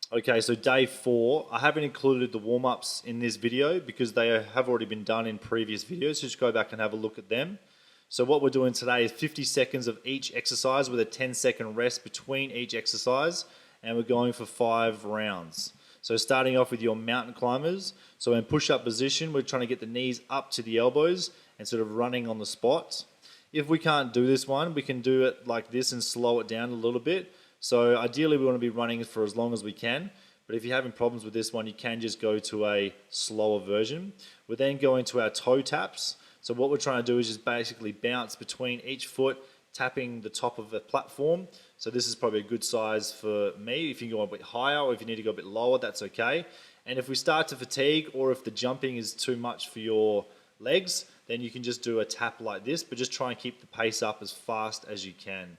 Okay, so day 4, I haven't included the warm-ups in this video because they have already been done in previous videos, so just go back and have a look at them. So what we're doing today is 50 seconds of each exercise with a 10-second rest between each exercise, and we're going for 5 rounds. So starting off with your mountain climbers, so in push-up position, we're trying to get the knees up to the elbows and sort of running on the spot. If we can't do this one, we can do it like this and slow it down a little bit. So ideally we want to be running for as long as we can, but if you're having problems with this one, you can just go to a slower version. We're then going to our toe taps. So what we're trying to do is just basically bounce between each foot, tapping the top of the platform. So this is probably a good size for me. If you go a bit higher or if you need to go a bit lower, that's okay. And if we start to fatigue or if the jumping is too much for your legs, then you can just do a tap like this, but just try and keep the pace up as fast as you can.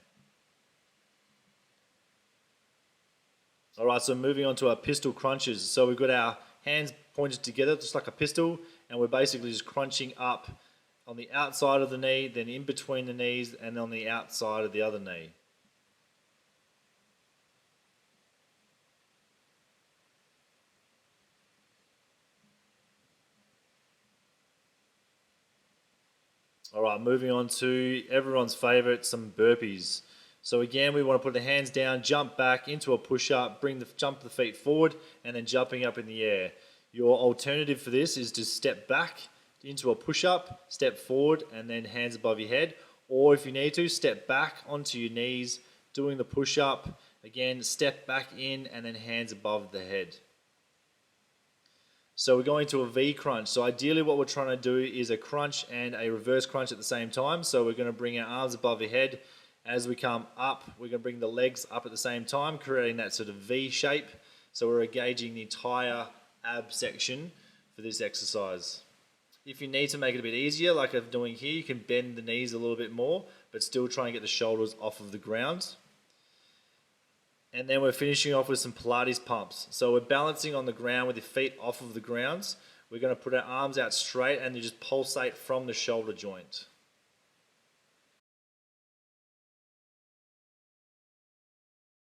Alright, so moving on to our pistol crunches. So we've got our hands pointed together just like a pistol, and we're basically just crunching up on the outside of the knee, then in between the knees, and on the outside of the other knee. Alright, moving on to everyone's favourite, some burpees. So again, we want to put the hands down, jump back into a push-up, jump the feet forward, and then jumping up in the air. Your alternative for this is to step back into a push-up, step forward, and then hands above your head. Or if you need to, step back onto your knees, doing the push-up. Again, step back in, and then hands above the head. So we're going to a V crunch. So ideally what we're trying to do is a crunch and a reverse crunch at the same time. So we're going to bring our arms above your head. As we come up, we're going to bring the legs up at the same time, creating that sort of V shape. So we're engaging the entire ab section for this exercise. If you need to make it a bit easier, like I'm doing here, you can bend the knees a little bit more, but still try and get the shoulders off of the ground. And then we're finishing off with some Pilates pumps. So we're balancing on the ground with your feet off of the ground. We're going to put our arms out straight and you just pulsate from the shoulder joint.